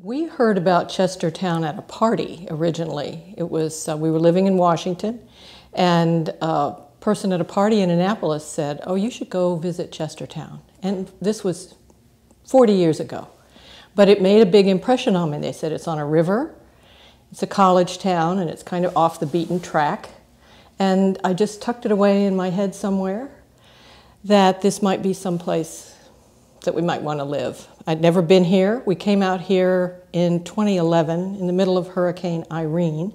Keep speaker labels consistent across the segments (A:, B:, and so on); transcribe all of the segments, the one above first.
A: We heard about Chestertown at a party originally. It was, we were living in Washington, and a person at a party in Annapolis said, "Oh, you should go visit Chestertown." And this was 40 years ago. But it made a big impression on me. They said it's on a river, it's a college town, and it's kind of off the beaten track. And I just tucked it away in my head somewhere that this might be someplace that we might want to live. I'd never been here. We came out here in 2011 in the middle of Hurricane Irene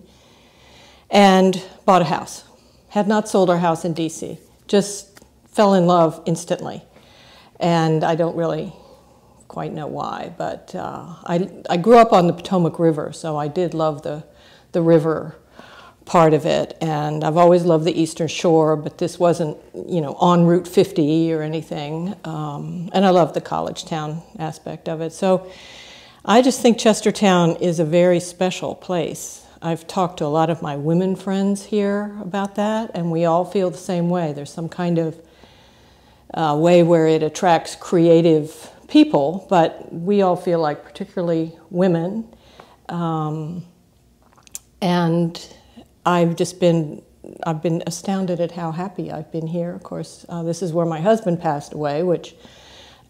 A: and bought a house. Had not sold our house in DC. Just fell in love instantly. And I don't really quite know why, but I grew up on the Potomac River, so I did love the river part of it, and I've always loved the Eastern Shore, but this wasn't, you know, on Route 50 or anything, and I love the college town aspect of it. So I just think Chestertown is a very special place. I've talked to a lot of my women friends here about that, and we all feel the same way. There's some kind of way where it attracts creative people, but we all feel like, particularly women, and I've been astounded at how happy I've been here. Of course, this is where my husband passed away, which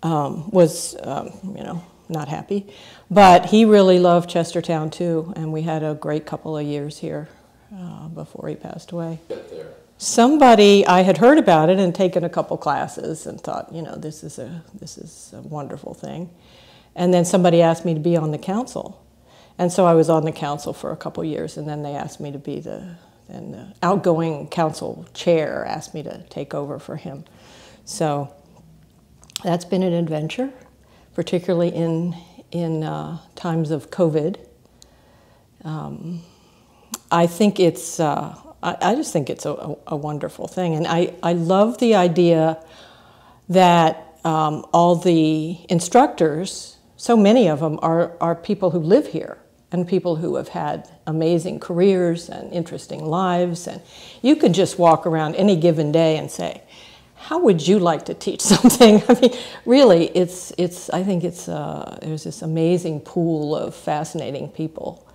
A: was, you know, not happy. But he really loved Chestertown too, and we had a great couple of years here before he passed away. Somebody, I had heard about it and taken a couple classes and thought, you know, this is a wonderful thing. And then somebody asked me to be on the council. And so I was on the council for a couple years, and then they asked me to be the outgoing council chair, asked me to take over for him. So that's been an adventure, particularly in times of COVID. I think it's, I just think it's a wonderful thing. And I love the idea that all the instructors, so many of them are people who live here and people who have had amazing careers and interesting lives. And you could just walk around any given day and say, how would you like to teach something? I mean, really, I think there's this amazing pool of fascinating people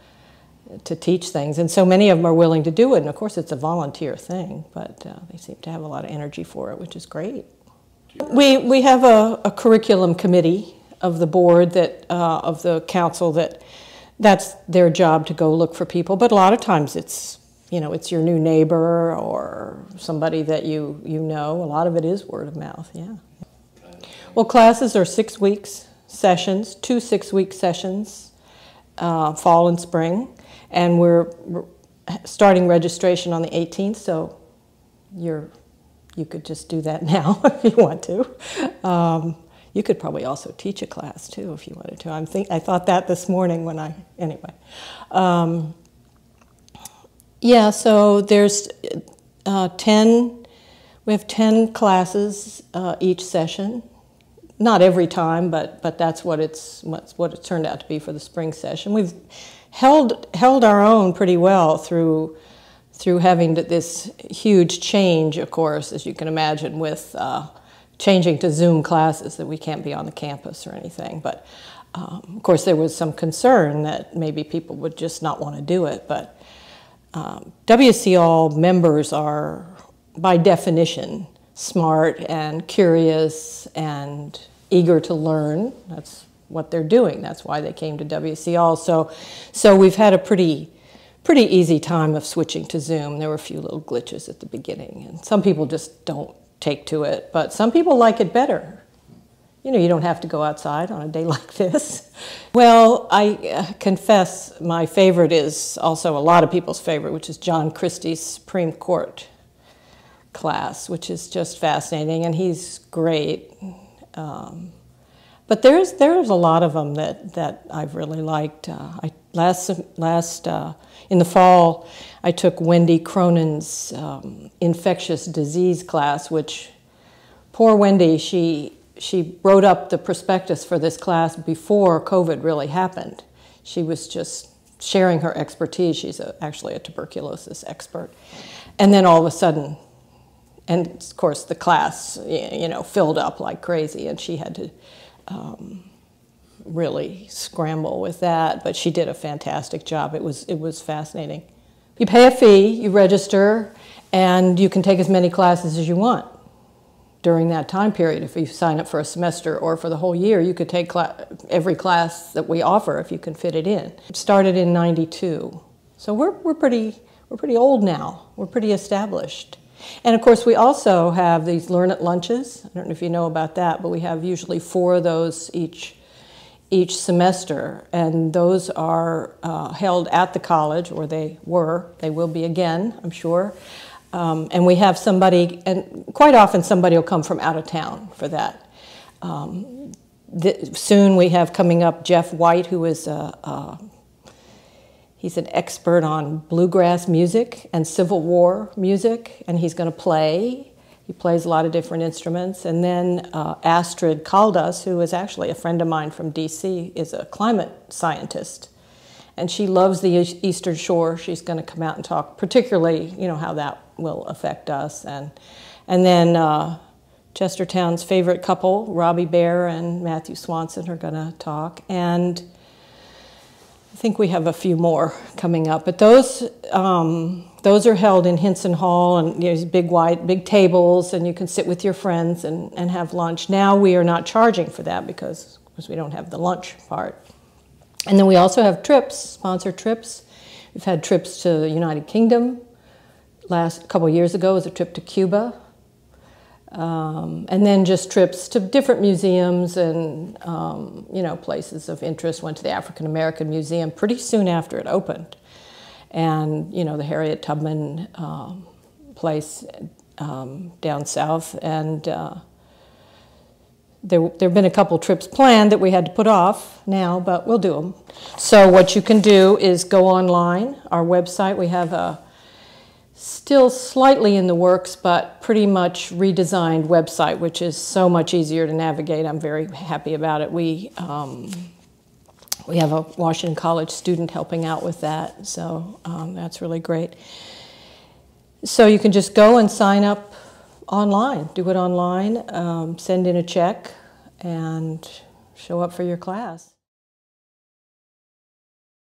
A: to teach things. And so many of them are willing to do it. And of course, it's a volunteer thing, but they seem to have a lot of energy for it, which is great. We have a curriculum committee of the board that of the council that's their job to go look for people, but a lot of times it's, you know, it's your new neighbor or somebody that you know. A lot of it is word of mouth, yeah. Well, classes are 6 weeks sessions, 2 6-week sessions, fall and spring, and we're starting registration on the 18th, so you could just do that now if you want to. You could probably also teach a class too if you wanted to. I thought that this morning when anyway. Yeah, so there's we have 10 classes each session. Not every time, but that's what it's turned out to be for the spring session. We've held our own pretty well through having this huge change, of course, as you can imagine, with changing to Zoom classes, that we can't be on the campus or anything. But of course, there was some concern that maybe people would just not want to do it. But WCAll members are, by definition, smart and curious and eager to learn. That's what they're doing. That's why they came to WCAll. So we've had a pretty easy time of switching to Zoom. There were a few little glitches at the beginning, and some people just don't take to it, but some people like it better. You know, you don't have to go outside on a day like this. Well, I confess my favorite is also a lot of people's favorite, which is John Christie's Supreme Court class, which is just fascinating, and he's great. But there's a lot of them that I've really liked. In the fall, I took Wendy Cronin's infectious disease class, which, poor Wendy, she wrote up the prospectus for this class before COVID really happened. She was just sharing her expertise. She's actually a tuberculosis expert. And then all of a sudden, and of course the class, you know, filled up like crazy, and she had to really scramble with that, but she did a fantastic job. It was fascinating. You pay a fee, you register, and you can take as many classes as you want during that time period. If you sign up for a semester or for the whole year, you could take every class that we offer if you can fit it in. It started in '92, so we're pretty old now. We're pretty established. And of course, we also have these Learn It lunches. I don't know if you know about that, but we have usually 4 of those each semester, and those are held at the college, or they will be again, I'm sure. And we have somebody, and quite often somebody will come from out of town for that. Soon we have coming up Jeff White, who is he's an expert on bluegrass music and Civil War music, and he's going to play. He plays a lot of different instruments. And then Astrid Caldas, who is actually a friend of mine from DC, is a climate scientist. And she loves the Eastern Shore. She's going to come out and talk, particularly, how that will affect us. And then Chestertown's favorite couple, Robbie Bear and Matthew Swanson, are going to talk. And I think we have a few more coming up. But those are held in Hinson Hall, and there's big tables, and you can sit with your friends and have lunch. Now we are not charging for that because we don't have the lunch part. And then we also have trips, sponsored trips. We've had trips to the United Kingdom. A couple of years ago was a trip to Cuba. And then just trips to different museums and, places of interest. Went to the African American Museum pretty soon after it opened. And, the Harriet Tubman place down south. And there have been a couple trips planned that we had to put off now, but we'll do them. So what you can do is go online. Our website, we have a still slightly in the works, but pretty much redesigned website, which is so much easier to navigate. I'm very happy about it. We have a Washington College student helping out with that, so that's really great. So you can just go and sign up online, do it online, send in a check, and show up for your class.